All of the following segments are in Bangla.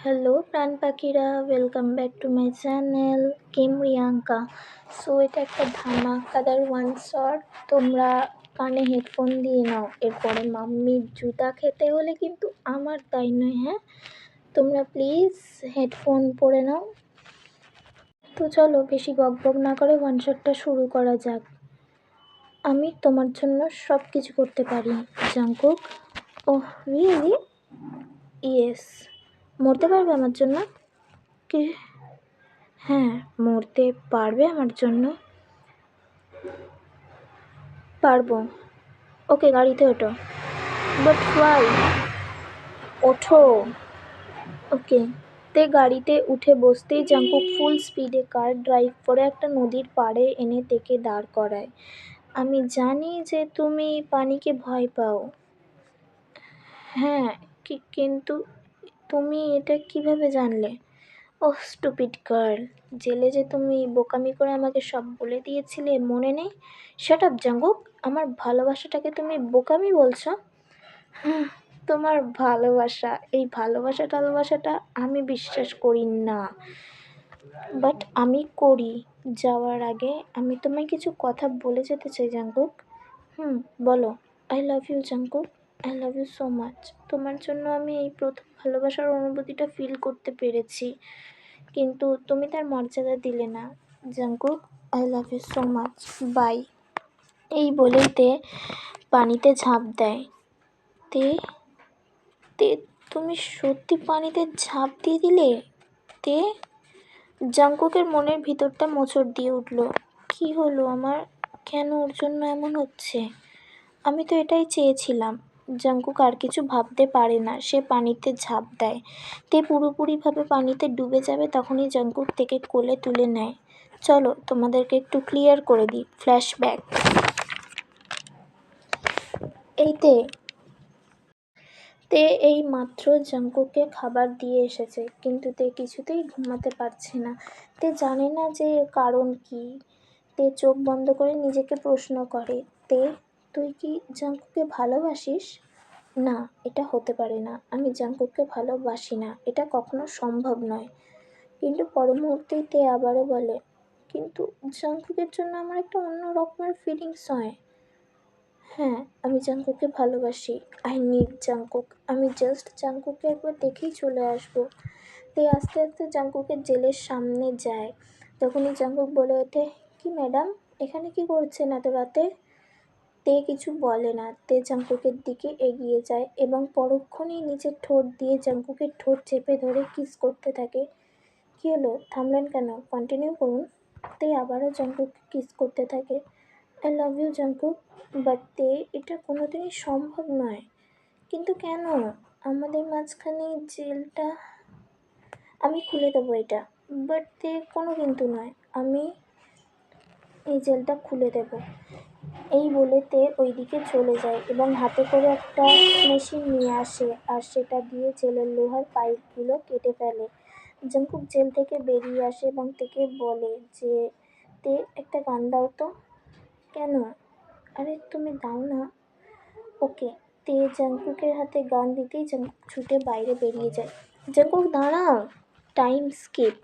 হ্যালো প্রাণ পাখিরা, welcome back to my channel Kim Riyanka. So এটা একটা ধামাকাদার ওয়ান শট। তোমরা কানে হেডফোন দিয়ে নাও, এরপরে মাম্মির জুতা খেতে হলে কিন্তু আমার তাই নয়। হ্যাঁ, তোমরা প্লিজ হেডফোন পরে নাও। তো চলো বেশি বকবক না করে ওয়ান শটটা শুরু করা যাক। আমি তোমার জন্য সব কিছু করতে পারি জাঙ্কুক। Oh really? ইয়েস। মরতে পারবে আমার জন্য? কি? হ্যাঁ, মরতে পারবে আমার জন্য? পারবো। ওকে, গাড়িতে ওঠো। But why? ওঠো। ওকে। তে গাড়িতে উঠে বসতেই জাঙ্কুক ফুল স্পিডে কার ড্রাইভ করে একটা নদীর পাড়ে এনে তেকে দাঁড় করায়। আমি জানি যে তুমি পানিকে ভয় পাও। হ্যাঁ, কিন্তু তুমি এটা কিভাবে জানলে? ওহ স্টুপিড গার্ল, জেলে যে তুমি বোকামি করে আমাকে সব বলে দিয়েছিলে, মনে নেই? শাট আপ জাঙ্কুক, আমার ভালোবাসাটাকে তুমি বোকামি বলছো? হুম, তোমার ভালোবাসা, এই ভালোবাসাটা আমি বিশ্বাস করি না, বাট আমি করি। যাওয়ার আগে আমি তোমায় কিছু কথা বলে যেতে চাই জাঙ্কুক। বলো। I love you Jungkook, I love you so much. তোমার জন্য আমি এই প্রথম ভালোবাসার অনুভূতিটা ফিল করতে পেরেছি, কিন্তু তুমি তার মর্যাদা দিলে না Jungkook. I love you so much, bye. এই বলেই তে পানিতে ঝাঁপ দেয়। তে তে তুমি সত্যি পানিতে ঝাঁপ দিয়ে দিলে? তে জাঙ্কুকের মনের ভিতরটা মোচড় দিয়ে উঠল। কি হলো আমার? কেন ওর জন্য এমন হচ্ছে? আমি তো এটাই চেয়েছিলাম। জাঙ্কুক আর কিছু ভাবতে পারে না, সে পানিতে ঝাঁপ দেয়। তে পুরোপুরিভাবে পানিতে ডুবে যাবে তখনই জাঙ্কুক থেকে কোলে তুলে নেয়। চলো তোমাদেরকে একটু ক্লিয়ার করে দিই, ফ্ল্যাশব্যাক। তে এই মাত্র জাঙ্কুককে খাবার দিয়ে এসেছে, কিন্তু তে কিছুতেই ঘুমাতে পারছে না। তে জানে না যে কারণ কি। তে চোখ বন্ধ করে নিজেকে প্রশ্ন করে, তে তুই কি জাঙ্কুককে ভালোবাসিস? না, এটা হতে পারে না। আমি জাঙ্কুককে ভালোবাসি না, এটা কখনো সম্ভব নয়। কিন্তু পর মুহূর্তেই তে আবারও বলে, কিন্তু জাঙ্কুকের জন্য আমার একটা অন্য রকমের ফিলিংস হয়। হ্যাঁ, আমি জাঙ্কুককে ভালোবাসি। I need Jungkook. আমি জাস্ট জাঙ্কুককে একবার দেখেই চলে আসবো। তে আস্তে আস্তে জাঙ্কুকের জেলের সামনে যায়। তখনই জাঙ্কুক বলে ওঠে, কি ম্যাডাম, এখানে কি করছেন এত রাতে? তে কিছু বলে না। তে জাঙ্কুকের দিকে এগিয়ে যায় এবং পরক্ষণেই নিজের ঠোঁট দিয়ে জাঙ্কুকের ঠোঁট চেপে ধরে কিস করতে থাকে। কী হলো, থামলেন কেন? কন্টিনিউ করুন। তে আবারও জাঙ্কুককে কিস করতে থাকে। I love you Jungkook, but তে এটা কোনোদিনই সম্ভব নয়। কিন্তু কেন? আমাদের মাঝখানে জেলটা আমি খুলে দেবো এটা। বাট তে কোনো কিন্তু নয়, আমি এই জেলটা খুলে দেব। এই বলে তে ওইদিকে চলে যায় এবং হাতে করে একটা মেশিন নিয়ে আসে আর সেটা দিয়ে জেলের লোহার পাইপগুলো কেটে ফেলে। জাঙ্কুক জেল থেকে বেরিয়ে আসে এবং তেকে বলে যে, তে একটা গান দাও তো। কেন? আরে তুমি দাও না। ওকে। তে জাঙ্কুকের হাতে গান দিতেই জাঙ্কুক ছুটে বাইরে বেরিয়ে যায়। জাঙ্কুক দাঁড়াও। Time skip.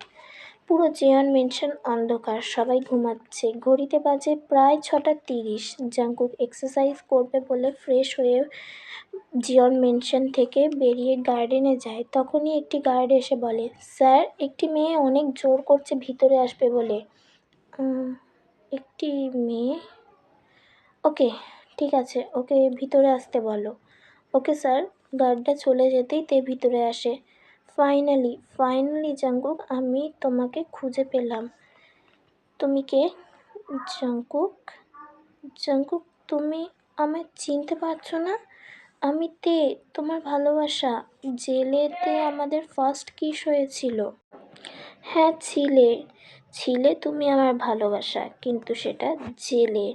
পুরো জিয়ন মেনশন অন্ধকার, সবাই ঘুমাচ্ছে। ঘড়িতে বাজে প্রায় 6:30। জাঙ্কুক এক্সারসাইজ করবে বলে ফ্রেশ হয়ে জিয়ন মেনশন থেকে বেরিয়ে গার্ডেনে যায়। তখনই একটি গার্ড এসে বলে, স্যার, একটি মেয়ে অনেক জোর করছে ভিতরে আসবে বলে। একটি মেয়ে? ওকে, ঠিক আছে, ওকে ভিতরে আসতে বলো। Okay sir. গার্ডটা চলে যেতেই তে ভিতরে আসে। ফাইনালি জাঙ্কুক, আমি তোমাকে খুঁজে পেলাম। তুমি কে? জাঙ্কুক? জাঙ্কুক, তুমি আমায় চিনতে পারছো না? আমি তে, তোমার ভালোবাসা। জেলেতে আমাদের ফার্স্ট কিস হয়েছিল। হ্যাঁ, ছিলে তুমি আমার ভালোবাসা, কিন্তু সেটা জেলে,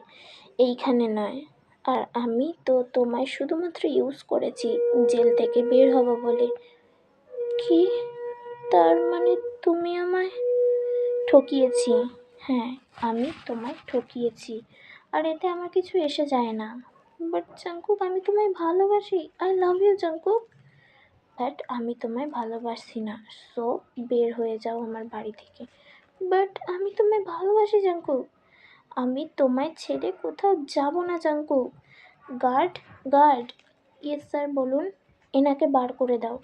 এইখানে নয়। আর আমি তো তোমায় শুধুমাত্র ইউজ করেছি জেল থেকে বের হব বলে। কি? তার মানে তুমি আমায় ঠকিয়েছি? হ্যাঁ, আমি তোমায় ঠকিয়েছি, আর এতে আমার কিছু এসে যায় না। বাট জাঙ্কুক, আমি তোমায় ভালোবাসি। I love you Jungkook. But আমি তোমায় ভালোবাসি না, সো বের হয়ে যাও আমার বাড়ি থেকে। বাট আমি তোমায় ভালোবাসি জাঙ্কুক, আমি তোমায় ছেড়ে কোথাও যাব না Jungkook. Guard, guard. Yes sir, বলুন। এনাকে বার করে দাও।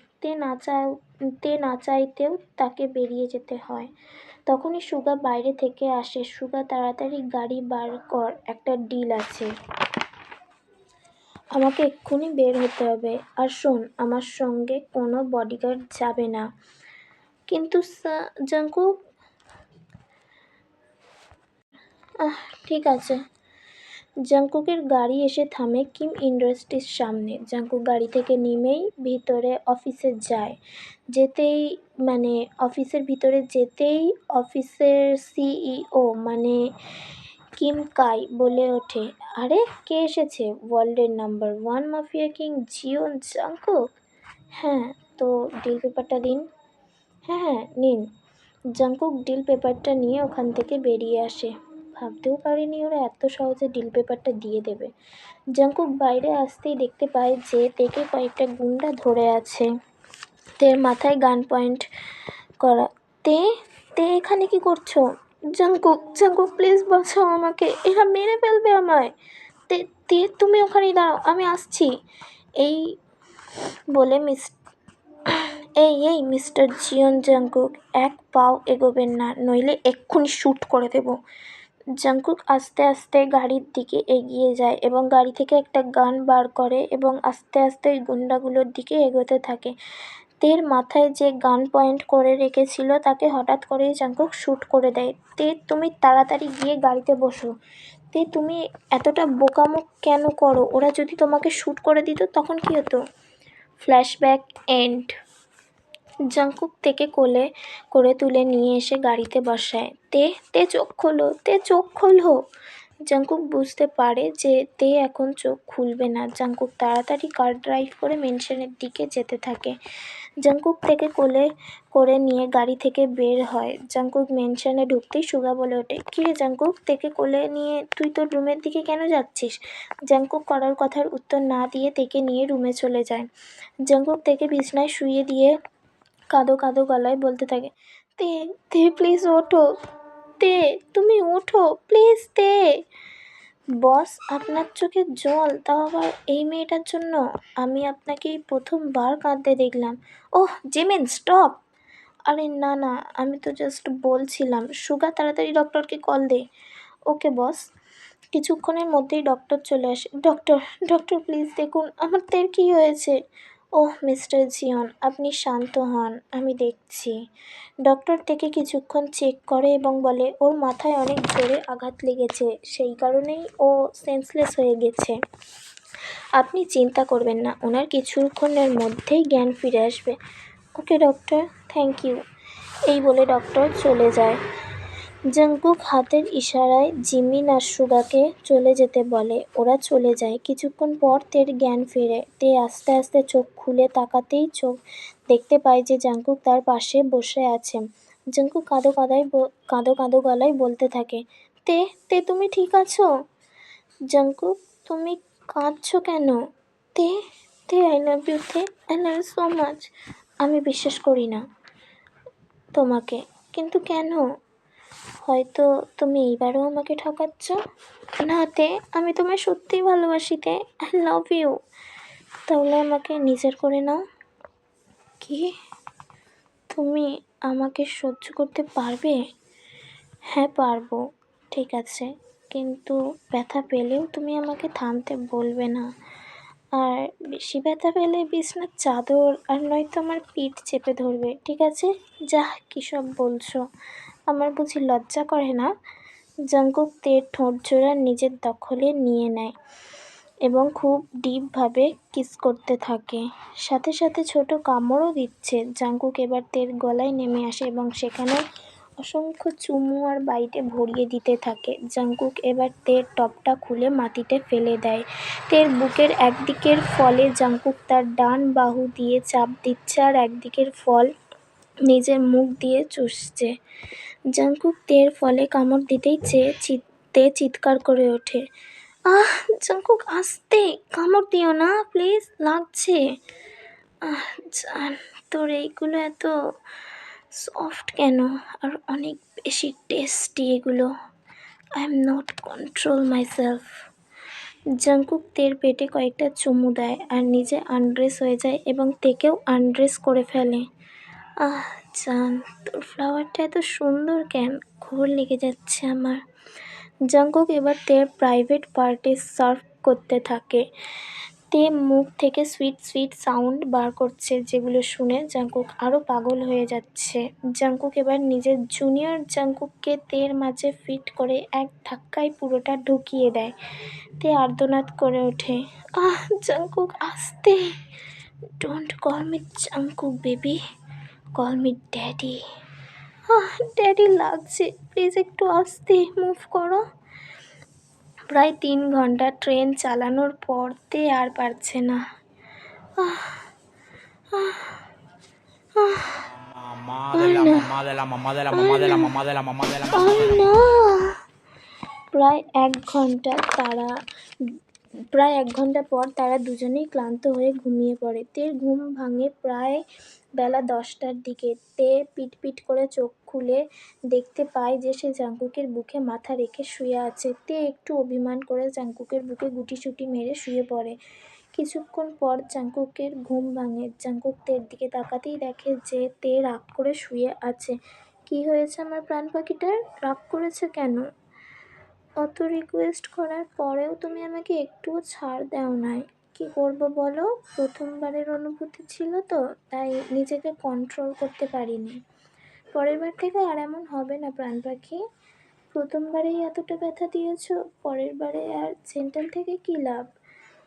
তে না চাইতেও তাকে বেরিয়ে যেতে হয়। তখনই সুগা বাইরে থেকে আসে। সুগা, তাড়াতাড়ি গাড়ি বার কর, একটা ডিল আছে। আমাকে এক্ষুনি বের হতে হবে। আর শোন, আমার সঙ্গে কোনো বডিগার্ড যাবে না। কিন্তু জাঙ্কুক, ঠিক আছে। জাঙ্কুকের গাড়ি এসে থামে কিম ইন্ডাস্ট্রির সামনে। জাঙ্কুক গাড়ি থেকে নেমেই ভিতরে অফিসে যায়। অফিসের ভিতরে যেতেই অফিসের সিইও কিম কাই বলে ওঠে, আরে কে এসেছে? ওয়ার্ল্ডের number 1 mafia king Jeon Jungkook. হ্যাঁ, তো ডিল পেপারটা দিন। হ্যাঁ হ্যাঁ, নিন। জাঙ্কুক ডিল পেপারটা নিয়ে ওখান থেকে বেরিয়ে আসে। ভাবতেও পারিনি ওরা এত সহজে ডিল পেপারটা দিয়ে দেবে। জাঙ্কুক বাইরে আসতেই দেখতে পায় যে তেকে কয়েকটা গুন্ডা ধরে আছে। তের মাথায় গান পয়েন্ট করা। তে তে এখানে কি করছো? জাঙ্কুক প্লিজ বাঁচাও আমাকে, এরা মেরে ফেলবে আমায়। তে তে তুমি ওখানেই দাঁড়াও, আমি আসছি। এই বলে এই মিস্টার জিওন জাঙ্কুক, এক পাও এগোবেন না, নইলে এক্ষুনি শ্যুট করে দেব। জাঙ্কুক আস্তে আস্তে গাড়ির দিকে এগিয়ে যায় এবং গাড়ি থেকে একটা গান বার করে এবং আস্তে আস্তে ওই গুন্ডাগুলোর দিকে এগোতে থাকে। তের মাথায় যে গান পয়েন্ট করে রেখেছিল তাকে হঠাৎ করেই জাঙ্কুক শ্যুট করে দেয়। তে তুমি তাড়াতাড়ি গিয়ে গাড়িতে বসো। তে তুমি এতটা বোকামো কেন করো? ওরা যদি তোমাকে শ্যুট করে দিত তখন কী হতো? Flashback and. জাঙ্কুক তেকে কোলে করে তুলে নিয়ে এসে গাড়িতে বসায়। তে চোখ খোলো। জাঙ্কুক বুঝতে পারে যে তে এখন চোখ খুলবে না। জাঙ্কুক তাড়াতাড়ি কার ড্রাইভ করে মেনশনের দিকে যেতে থাকে। জাঙ্কুক তেকে কোলে করে নিয়ে গাড়ি থেকে বের হয়। জাঙ্কুক মেনশনে ঢুকতেই সুগা বলে ওঠে, কিরে জাঙ্কুক, তেকে কোলে নিয়ে তুই তোর রুমের দিকে কেন যাচ্ছিস? জাঙ্কুক করার কথার উত্তর না দিয়ে তেকে নিয়ে রুমে চলে যায়। জাঙ্কুক তেকে বিছনায় শুইয়ে দিয়ে কাঁদো কাঁদো গলায় বলতে থাকে, তে প্লিজ ওঠো, তে তুমি ওঠো প্লিজ। তে বস, আপনার চোখে জল, তাও আবার এই মেয়েটার জন্য? আমি আপনাকে এই প্রথমবার কাঁদতে দেখলাম। ওহ জিমিন, স্টপ। আরে না না, আমি তো জাস্ট বলছিলাম। সুগা, তাড়াতাড়ি ডক্টরকে কল দে। ওকে বস। কিছুক্ষণের মধ্যেই ডক্টর চলে আসে। ডক্টর প্লিজ দেখুন আমার তের কী হয়েছে। ওহ মিস্টার জিওন, আপনি শান্ত হন, আমি দেখছি। ডক্টর থেকে কিছুক্ষণ চেক করে এবং বলে, ওর মাথায় অনেক জোরে আঘাত লেগেছে, সেই কারণেই ও সেন্সলেস হয়ে গেছে। আপনি চিন্তা করবেন না, ওনার কিছুক্ষণের মধ্যেই জ্ঞান ফিরে আসবে। ওকে ডক্টর, থ্যাংক ইউ। এই বলে ডক্টর চলে যায়। জাঙ্কুক হাতের ইশারায় জিমিন আর সুগাকে চলে যেতে বলে। ওরা চলে যায়। কিছুক্ষণ পর তের জ্ঞান ফেরে। তে আস্তে আস্তে চোখ খুলে তাকাতেই দেখতে পায় যে জাঙ্কুক তার পাশে বসে আছে। জাঙ্কুক কাঁদো কাঁদো গলায় বলতে থাকে, তে তে তুমি ঠিক আছো? জাঙ্কুক, তুমি কাঁদছো কেন? তে তে আই লাভ ইউ, তে I love you so much. আমি বিশ্বাস করি না তোমাকে, কিন্তু কেন? হয়তো তুমি এইবারও আমাকে ঠকাচ্ছ। না তে, আমি তোমায় সত্যিই ভালোবাসি তে, আই লাভ ইউ। তাহলে আমাকে নিজের করে নাও। কি? তুমি আমাকে সহ্য করতে পারবে? হ্যাঁ পারবো, ঠিক আছে, কিন্তু ব্যথা পেলেও তুমি আমাকে থামতে বলবে না। আর বেশি ব্যথা পেলে বিছনার চাদর আর নয়তো আমার পিঠ চেপে ধরবে, ঠিক আছে? যাহ, কী সব বলছো, আমার বুঝি লজ্জা করে না? জাঙ্কুক তের ঠোঁটজোড়া নিজের দখলে নিয়ে নেয় এবং খুব ডিপভাবে কিস করতে থাকে, সাথে সাথে ছোট কামড়ও দিচ্ছে। জাঙ্কুক এবার তের গলায় নেমে আসে এবং সেখানে অসংখ্য চুমু আর বাইটে ভরিয়ে দিতে থাকে। জাঙ্কুক এবার তের টপটা খুলে মাটিতে ফেলে দেয়। তের বুকের একদিকের ফলে জাঙ্কুক তার ডান বাহু দিয়ে চাপ দিচ্ছে আর একদিকের ফল নিজের মুখ দিয়ে চুষছে। জাঙ্কুক তের ফলে কামড় দিতেই তে চিৎকার করে ওঠে, আহ জাঙ্কুক আস্তে, কামড় দিও না প্লিজ, লাগছে। জান, তোর এইগুলো এত সফট কেন? আর অনেক বেশি টেস্টি এগুলো। I am not control myself. Jungkook তের পেটে কয়েকটা চুমু দেয় আর নিজে আনড্রেস হয়ে যায় এবং তেকেও আনড্রেস করে ফেলে। আহ জান, তোর ফ্লাওয়ারটা এত সুন্দর কেন? ঘোর লেগে যাচ্ছে আমার। জাংকুক এবার তের প্রাইভেট পার্টি সার্ভ করতে থাকে। তে মুখ থেকে সুইট সুইট সাউন্ড বার করছে, যেগুলো শুনে জাংকুক আরও পাগল হয়ে যাচ্ছে। জাংকুক এবার নিজের জুনিয়র জাংকুককে তের মাঝে ফিট করে এক ধাক্কায় পুরোটা ঢুকিয়ে দেয়। তে আর্তনাদ করে ওঠে, জাংকুক আস্তে। Don't call me Jungkook baby, call me daddy. Daddy লাগছে, প্লিজ একটু আস্তে মুভ করো। প্রায় 3 ঘন্টা ট্রেন চালানোর পর তে আর পারছে না। আহ আহ আহ Mamá de আর la না, mamá de la mamá de la আর mamá de না, la mamá de la mamá de la mamá আর de la না। mamá. প্রায় 1 ঘন্টা পর তারা দুজনেই ক্লান্ত হয়ে ঘুমিয়ে পড়ে। তের ঘুম ভাঙে প্রায় বেলা 10টার দিকে। তে পিটপিট করে চোখ খুলে দেখতে পায় যে সে জাংকুকের বুকে মাথা রেখে শুয়ে আছে। তে একটু অভিমান করে জাংকুকের বুকে গুটিসুটি মেরে শুয়ে পড়ে। কিছুক্ষণ পর জাংকুকের ঘুম ভাঙে। জাংকুক তের দিকে তাকাতেই দেখে যে তে রাগ করে শুয়ে আছে। কি হয়েছে আমার প্রাণ পাখিটার? রাগ করেছে কেন? অত রিকোয়েস্ট করার পরেও তুমি আমাকে একটুও ছাড় দাও নাই। কি করব বলো? প্রথমবারের অনুভূতি ছিল তো, তাই নিজেকে কন্ট্রোল করতে পারিনি। পরের বার থেকে আর এমন হবে না প্রাণ পাখি। প্রথমবারেই এতটা ব্যথা দিয়েছো, পরের বারে আর জেন্টাল থেকে কী লাভ?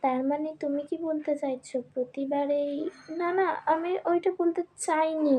তার মানে তুমি কি বলতে চাইছো প্রতিবারেই? না না, আমি ওইটা বলতে চাইনি।